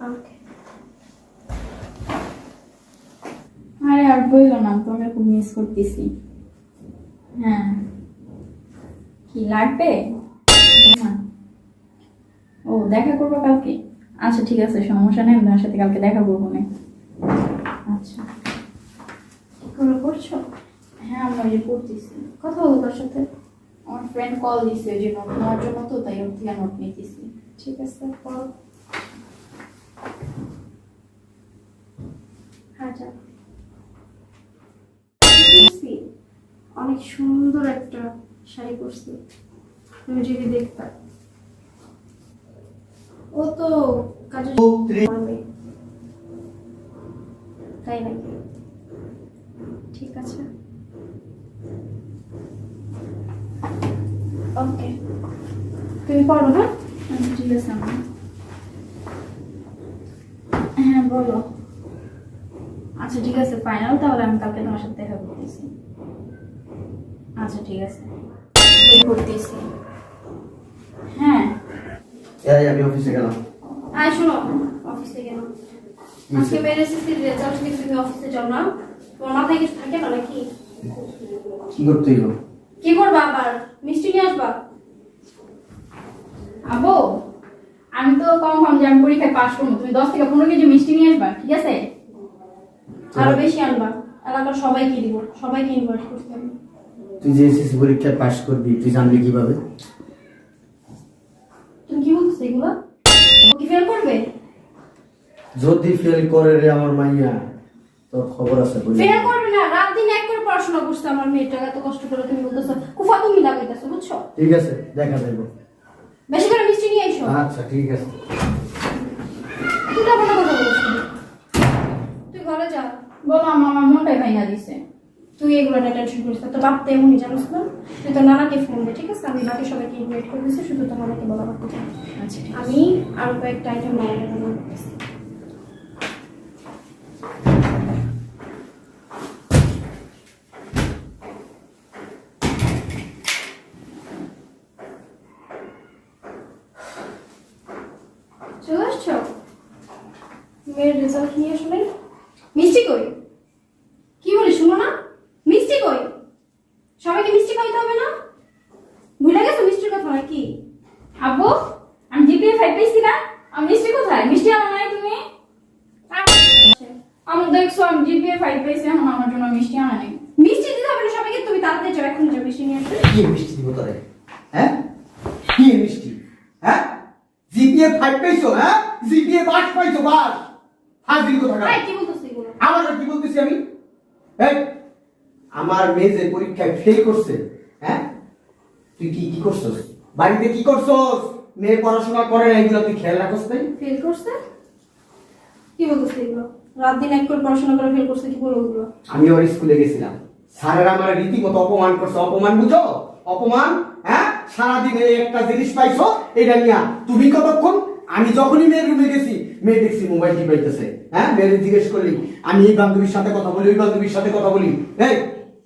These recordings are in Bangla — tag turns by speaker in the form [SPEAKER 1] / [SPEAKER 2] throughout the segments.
[SPEAKER 1] ওকে।
[SPEAKER 2] আরে আর বইলো না, তোমাকে খুব মিস করতেছি। হ্যাঁ, কি লাগবে? না। ও, দেখা করবো কালকে? আচ্ছা ঠিক আছে, সমস্যা নেই, আমি তোমার সাথে কালকে দেখা করবো না। আচ্ছা,
[SPEAKER 1] কি করে করছো?
[SPEAKER 2] হ্যাঁ আমি ওই যে পড়তেছি।
[SPEAKER 1] কথা বলো তার সাথে।
[SPEAKER 2] আমার ফ্রেন্ড কল দিছে ওই যে নোট নেওয়ার জন্য, তো তাই ওর থেকে নোট নিতেছি।
[SPEAKER 1] ঠিক আছে, পড়ো। হ্যাঁ যাও। অনেক সুন্দর একটা শাড়ি পরছি, তুমি যদি দেখতে। ও তো কাজে পারবে। তাই নাকি? ঠিক আছে, ওকে, তুমি পড়ো। হ্যাঁ
[SPEAKER 2] আচ্ছা ঠিক আছে আমার। হ্যাঁ বলো। আচ্ছা ঠিক আছে, ফাইনাল, তাহলে আমি কালকে তোমার সাথে দেখা করতেছি। আচ্ছা ঠিক আছে, বই পড়তেছি। হ্যাঁ
[SPEAKER 3] আমি অফিসে গেলাম।
[SPEAKER 1] আয় শোনো, অফিসে কেন? আজকে মেয়ের এসএসসির রেজাল্ট নিয়ে তুমি অফিসে যাও না? তোমার মাথায় কিছু থাকে না নাকি?
[SPEAKER 3] কি করতে হইব?
[SPEAKER 1] কি করবা আবার? মিষ্টি নিয়ে আসবা?
[SPEAKER 2] আবু, আমি তো কনফার্ম যে আমি পরীক্ষায় পাস করবো, তুমি 10 থেকে 15 কেজি মিষ্টি নিয়ে আসবা, ঠিক আছে?
[SPEAKER 1] আরো বেশি আনবা, এলাকার সবাইকে দিব, সবাইকে ইনভাইট করতে হবে।
[SPEAKER 3] তুই যে এসএসসি পরীক্ষায় পাশ করবি তুই জানবি কিভাবে?
[SPEAKER 1] তুমি কি বলছো এগুলো? ও কি ফেল করবে?
[SPEAKER 3] যদি ফেল করে রে আমার মাইয়া, তোর খবর আছে বলি।
[SPEAKER 1] ফেল করবে না, রাত দিন এক করে পড়াশোনা করছে আমার মেয়েটা, এত কষ্ট করে তুমি বলতেছো কুফা তুমি লাগাইতেছো, বুঝছো?
[SPEAKER 3] ঠিক আছে, দেখা যাইব।
[SPEAKER 1] বেশি করে মিষ্টি নিয়ে এসো।
[SPEAKER 3] আচ্ছা ঠিক আছে।
[SPEAKER 1] তুই তো কথা বলছিস, তুই ঘরে যা।
[SPEAKER 2] বলো, আমার মনটাই ভাঙা দিছে।
[SPEAKER 1] তুই এগুলো নিয়ে টেনশন করিস না, তো বাপ তো এমনই জানিস না। তুই তো নানাকে ফোন দে, ঠিক আছে? আমি বাকি সবাইকে ইনভাইট করে দিচ্ছি, শুধু তো নানাকে বলা করতে চাই।
[SPEAKER 2] আচ্ছা ঠিক আছে।
[SPEAKER 1] আমি আরো কয়েকটা আইটেম নানাকে বলা করতেছি। চলে আসছো? মেয়ের রেজাল্ট নিয়ে আসলে মিষ্টি কই? কি বলি শুনো না? মিষ্টি কই? সবাইকে মিষ্টি খাইতে হবে না? ভুলে গেছো মিষ্টির কথা নাকি?
[SPEAKER 2] আব্বু, আমি জিপিএ 5 পেয়েছি না, আমি মিষ্টি কোথায়? মিষ্টি আনো নাই তুমি? আমার দেখছো আমি জিপিএ 5 পেয়েছি, এখন আমার জন্য মিষ্টি আনা নেই।
[SPEAKER 1] মিষ্টি দিতে হবে না সবাইকে, তুমি তাড়াতাড়ি যাও, এখন যাও মিষ্টি নিয়ে আসবে।
[SPEAKER 3] কি মিষ্টি দিব তোরে? হ্যাঁ, কি মিষ্টি? হ্যাঁ, জিপিএ 5 পাইছো? হ্যাঁ, জিপিএ 5 পাইছো? বাস হাজির কথা
[SPEAKER 1] ভাই কি বলতেছ এগুলো?
[SPEAKER 3] আমার কি বলতেছি আমি? এই আমার মেয়ে যে পরীক্ষায় ফেল করছে, হ্যাঁ, তুই কি কি করছস? বাড়িতে কি করছস? মেয়ে পড়াশোনা করে না, এগুলো তুই খেয়াল রাখছ নাই?
[SPEAKER 1] ফেল করছে? কি বলতেছ এগুলো? রাত দিন এক করে পড়াশোনা করে ফেল করছে, কি বলবো এগুলো?
[SPEAKER 3] আমি ওর স্কুলে গেছিলাম, স্যারেরা আমার রীতিমতো অপমান করছে। অপমান বুঝো? অপমান। হ্যাঁ, সারাদিন এই একটা জিনিস পাইছো, এটা নিয়া তুমি কতক্ষণ? আমি যখনই মেয়ের রুমে গেছি, মেয়ে দেখছি মোবাইল টিপাইতেছে। হ্যাঁ, মেয়ের জিজ্ঞেস করলি, আমি এই বান্ধবীর সাথে কথা বলি, ওই বান্ধবীর সাথে কথা বলি। এই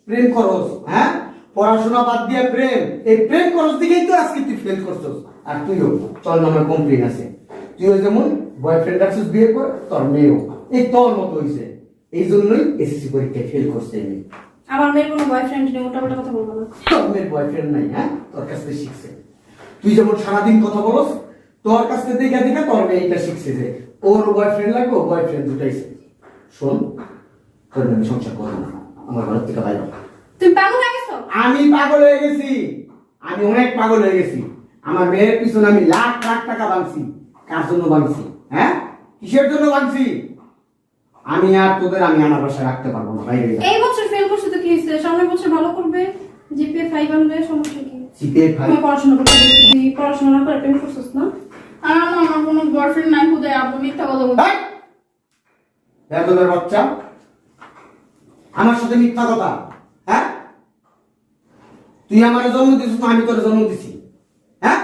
[SPEAKER 3] প্রেম করস? হ্যাঁ, পড়াশোনা বাদ দিয়ে প্রেম, এই প্রেম করস দিকেই তো আজকে তুই ফেল করছস। আর তুইও চল না, আমার কমপ্লেন আছে। তুইও যেমন বয়ফ্রেন্ড আসছিস বিয়ে করে, তোর মেয়েও এই তোর মতো হইছে। এই জন্যই এসএসসি পরীক্ষায় ফেল করছে এই মেয়ে।
[SPEAKER 1] আমার মেয়ের কোনো বয়ফ্রেন্ড নেই, মোটামুটি কথা বলবো না।
[SPEAKER 3] তোর মেয়ের বয়ফ্রেন্ড নাই? হ্যাঁ, তোর কাছ থেকে শিখছে। তুই যেমন সারাদিন কথা বলস, তোর কাছ থেকে দেখে দেখে তোর মেয়ে এটা শিখছে যে ওর বয়ফ্রেন্ড লাগবে, ও বয়ফ্রেন্ড দুটাইছে। শোন, তোর আমি সংসার করবো না, আমার ঘর থেকে বাইরে।
[SPEAKER 1] তুমি পাগল হয়ে গেছো?
[SPEAKER 3] আমি পাগল হয়ে গেছি, আমি অনেক পাগল হয়ে গেছি। আমার মেয়ের পিছনে আমি লাখ লাখ টাকা ভাঙছি। কার জন্য ভাঙছি? হ্যাঁ, কিসের জন্য ভাঙছি? আমি আর তোদের আমি আমার বাসায় রাখতে পারবো না, বাইরে যা।
[SPEAKER 1] এই বছর ফেল করছে তো কি হয়েছে? সামনের বছর ভালো করবে, জিপিএ 5 আনবে, সমস্যা কি?
[SPEAKER 3] জিপিএ 5?
[SPEAKER 1] তুমি পড়াশোনা করতে বলছি, তুই পড়াশোনা না করে প্রেম করছিস না?
[SPEAKER 2] আর আমার কোনো বয়ফ্রেন্ড নাই, খুদে আব্বু মিথ্যা কথা বলছে।
[SPEAKER 3] এই বেয়াদবের বাচ্চা, আমার সাথে মিথ্যা কথা? হ্যাঁ, তুই আমার জন্ম দিছিস না আমি তোর জন্ম দিছি? হ্যাঁ,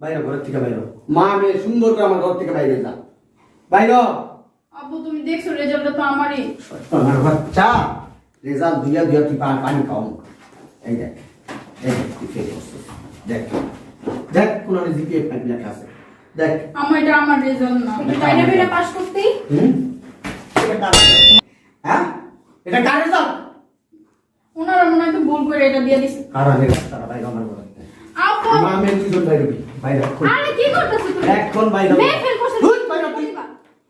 [SPEAKER 3] বাইরে, ঘরের থেকে বাইরে। মা মেয়ে সুন্দর করে আমার ঘর থেকে বাইরে যা, বাইরে।
[SPEAKER 2] আব্বু তুমি দেখছো রেজাল্টটা তো আমারই।
[SPEAKER 3] আমার বাচ্চা, রেজাল্ট দুইয়া দুইয়া তুই পানি খাও। এই দেখ, এই দেখ তুই ফেল করছিস। দেখ দেখ, কোন জিপিএ 5 লেখা আছে। দেখ
[SPEAKER 2] আমার এটা আমার রেজাল্ট না।
[SPEAKER 1] একটু টাইনা বেরা পাস করতেই
[SPEAKER 3] এটা কার হ্যাঁ এটা কার রেজাল্ট
[SPEAKER 2] ওনারা মনে হয় তো ভুল করে এটা দিয়ে দিছে।
[SPEAKER 3] আর আমি রাস্তাটা বাইরে আমার ঘরে
[SPEAKER 2] আপু
[SPEAKER 3] আমি দুজন বাইরে বাইরে
[SPEAKER 1] আরে কি করতেছিস তুমি
[SPEAKER 3] এখন বাইরে
[SPEAKER 1] মেয়ে ফেল করছিস
[SPEAKER 3] তুই বাইরে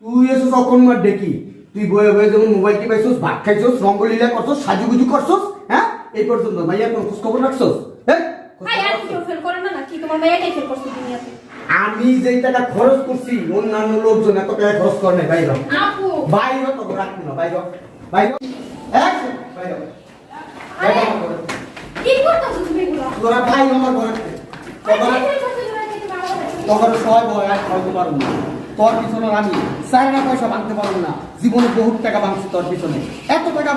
[SPEAKER 3] তুই এসে কখন মার দেখি তুই বয়ে বয়ে যেমন মোবাইল টিপাইছস ভাত খাইছস রঙ্গলীলা করছস সাজুগুজু করছস হ্যাঁ এই পর্যন্ত ভাইয়া কোন খোঁজ খবর রাখছস হ্যাঁ
[SPEAKER 1] ভাই আর কেউ ফেল করে না নাকি তোমার মেয়েটাই ফেল করছে দুনিয়াতে
[SPEAKER 3] আমি যেই টাকা খরচ করছি অন্যান্য লোকজন এত টাকা খরচ করে নাই বাইরে
[SPEAKER 2] আপু
[SPEAKER 3] বাইরে তো রাখবি না বাইরে বাইরে এক বাইরে
[SPEAKER 1] আরে কি করতেছিস তুমি এগুলো
[SPEAKER 3] তোরা ভাই আমার ঘরে
[SPEAKER 1] আরে ফেল করছিস তুমি নাকি বাবা
[SPEAKER 3] তখন সবাই বয় আর খাওয়াতে পারবো না তোর পিছনে আমি 4 না পয়সা ভাঙতে পারবো না জীবনে বহুত টাকা ভাঙছি তোর পিছনে এত টাকা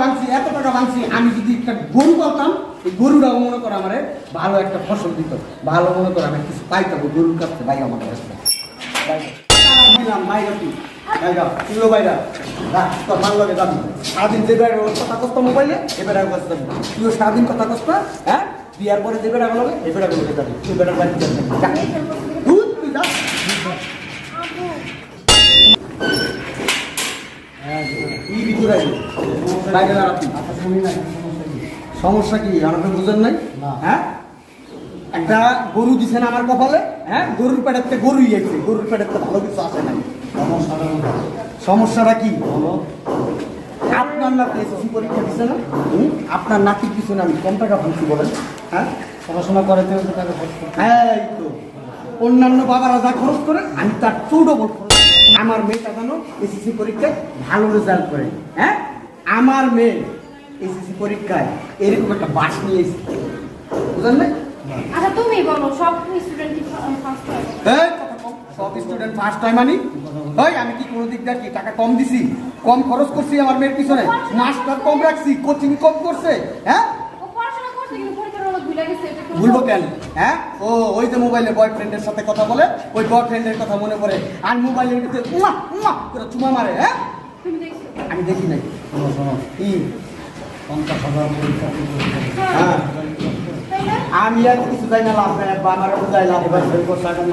[SPEAKER 3] ভাঙছি আমি যদি একটা গরু পালতাম এই গরুটাও মনে করে আমারে ভালো একটা ফসল দিত ভালো মনে করে আমি কিছু পাইতাম গরুর কাছে ভাই আমার কাছে দিলাম বাইরে তুই বাইরা তুইও বাইরা রাখ তোর ভালো লাগে যাবি সারাদিন যে বেড়ার কথা কষ্ট মোবাইলে এ বেড়ার কাছে যাবি তুইও সারাদিন কথা কষ্ট হ্যাঁ বিয়ার পরে যে বেড়া গেল এ বেড়া গেলে যাবি তুই বেড়ার বাড়িতে যাবি যা। তুই যা কি ভিতরে আইলি? বাইরে দাঁড়া তুই। সমস্যা কি আমাকে বুঝেন নাই হ্যাঁ একটা গরু দিছেন আমার কপালে হ্যাঁ গরুর পেটের গরুই আছে গরুর পেটের ভালো কিছু আসে নাই সমস্যাটা কি আপনার নাতি এসএসসি পরীক্ষা দিছে না আপনার নাতির পিছনে আমি কম টাকা ভাঙছি বলেন হ্যাঁ
[SPEAKER 4] পড়াশোনা করে তো টাকা খরচ করতে
[SPEAKER 3] হ্যাঁ এই তো অন্যান্য বাবারা যা খরচ করে আমি তার 14 খরচ করি। আমার মেয়েটা যেন এসএসসি পরীক্ষায় ভালো রেজাল্ট করে হ্যাঁ আমার মেয়ে এসএসসি পরীক্ষায় এরকম একটা বাস নিয়ে এসেছে বুঝলেন না
[SPEAKER 1] আচ্ছা তুমি বলো সব স্টুডেন্টই ফার্স্ট হয়
[SPEAKER 3] এই কথা কম সব স্টুডেন্ট ফার্স্ট টাইম আনি ওই আমি কি কোনো দিক দিয়ে কি টাকা কম দিছি কম খরচ করছি আমার মেয়ের পিছনে মাস্টার কম রাখছি কোচিং কম করছে হ্যাঁ
[SPEAKER 1] ও পড়াশোনা করছে কিন্তু পরীক্ষার হলো ভুলে গেছে এটা কেউ
[SPEAKER 3] ভুলবো কেন হ্যাঁ ও ওই যে মোবাইলে বয়ফ্রেন্ডের সাথে কথা বলে ওই বয়ফ্রেন্ডের কথা মনে পড়ে আর মোবাইলের ভিতরে উমা উমা করে চুমা মারে হ্যাঁ
[SPEAKER 1] তুমি দেখছো
[SPEAKER 3] আমি দেখি নাই
[SPEAKER 4] শোনো শোনো
[SPEAKER 3] কি
[SPEAKER 4] 50,000 পরীক্ষা
[SPEAKER 3] হ্যাঁ
[SPEAKER 1] তাই না
[SPEAKER 3] আমি আর কিছু যাই না লাভ নাই বা আমার বুঝাই লাভ
[SPEAKER 4] এবার ফেল করছে আগামী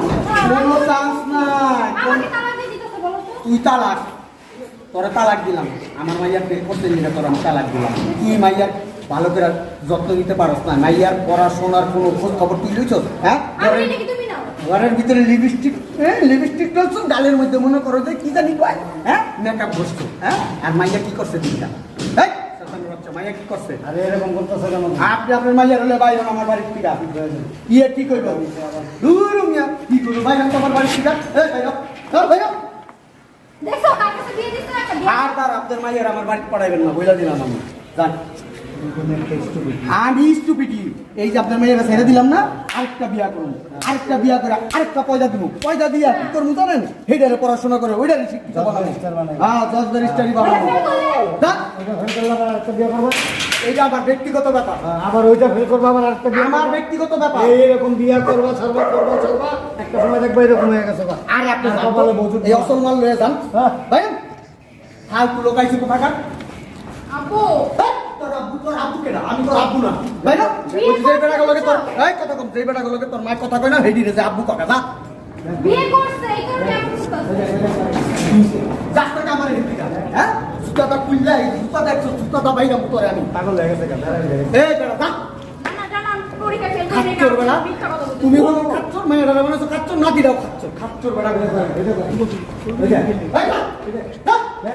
[SPEAKER 3] কোনো চান্স নাই
[SPEAKER 1] আমাকে তালাক দিয়ে দিতেছে বলো তো
[SPEAKER 3] তুই তালাক তোরা তালাক দিলাম আমার মাইয়ার ফেল করতে নিলে তোর আমি তালাক দিলাম তুই মাইয়ার ভালো করে যত্ন নিতে পারস না মাইয়ার পড়াশোনার কোনো খোঁজ খবর তুই লইছ হ্যাঁ
[SPEAKER 1] আমি নাকি তুমি নাও
[SPEAKER 3] ঘরের ভিতরে লিপস্টিক টালছো ডালের মধ্যে মনে করো যে কি জানি কয় হ্যাঁ মেকআপ বসছো হ্যাঁ আর মাইয়া কি করছে দিনটা এই শয়তানের বাচ্চা, মাইয়া কি করছে
[SPEAKER 4] আরে এরকম করতেছে কেন
[SPEAKER 3] আপনি আপনার মাইয়ার হলে বাইরে আমার বাড়ির থেকে ইয়ে কি করবো দূর মিয়া কি করবো বাইরে আমার বাড়ির থেকে এই বাইরে
[SPEAKER 1] দেখছো কার কাছে বিয়ে দিতে একটা বিয়ে
[SPEAKER 3] আর তার আপনার মাইয়ার আমার বাড়িতে পড়াইবেন না বইলা দিলাম আমি জান আমি স্টুপিটি এই যে আপনার মেয়েরা ছেড়ে দিলাম না আরেকটা বিয়া করুন আরেকটা বিয়া করে আরেকটা পয়সা দিব পয়সা দিয়া কি করবো জানেন সেইটারে পড়াশোনা করে ওইটারে শিক্ষিত বানাবো হ্যাঁ 10 ব্যারিস্টারি বানাবো জান
[SPEAKER 4] ওইটা ফেল করলে আবার একটা বিয়ে করবো
[SPEAKER 3] এইটা আমার ব্যক্তিগত ব্যাপার
[SPEAKER 4] আবার ওইটা ফেল করবো আবার আরেকটা বিয়ে
[SPEAKER 3] আমার
[SPEAKER 4] করবো।
[SPEAKER 3] ব্যক্তিগত ব্যাপার
[SPEAKER 4] এইরকম বিয়ে করবো ছাড়বা একটা সময় দেখবো এরকম হয়ে গেছে বা।
[SPEAKER 3] আর আপনি
[SPEAKER 4] আর
[SPEAKER 3] যান তো,
[SPEAKER 4] কপালে মজুদ
[SPEAKER 3] এই অসল মাল লয়ে যান
[SPEAKER 4] হ্যাঁ।
[SPEAKER 3] ভাই ফালতু লোকাইছি কোথাকার
[SPEAKER 2] আপু
[SPEAKER 3] তোর আব্বু কেনা আমি তোর আব্বু না ভাই না ওই যে বেটা গুলোকে তোর এই কথা কম যে বেটা গুলোকে তোর মা কথা কয় না হেডি রে যে আব্বু কথা না
[SPEAKER 1] বিয়ে করছে এই কারণে আমি বুঝতাছি
[SPEAKER 3] যাস্তা কামার হেডি কা হ্যাঁ জুতাটা খুললা এই জুতা দেখছো জুতাটা বাইরা তোরে আমি
[SPEAKER 4] পাগল হয়ে গেছে কেন
[SPEAKER 3] এই বেটা যা
[SPEAKER 1] না জানা পরীক্ষা ফেল করে
[SPEAKER 3] খাচ্চর বেটা
[SPEAKER 1] মিথ্যা কথা বলছো
[SPEAKER 3] তুমি হলো খাচ্চর মেয়েরা মনে হচ্ছে খাচ্চর নাতিরাও খাচ্চর খাচ্চর বেটা
[SPEAKER 4] এটা
[SPEAKER 3] এই যা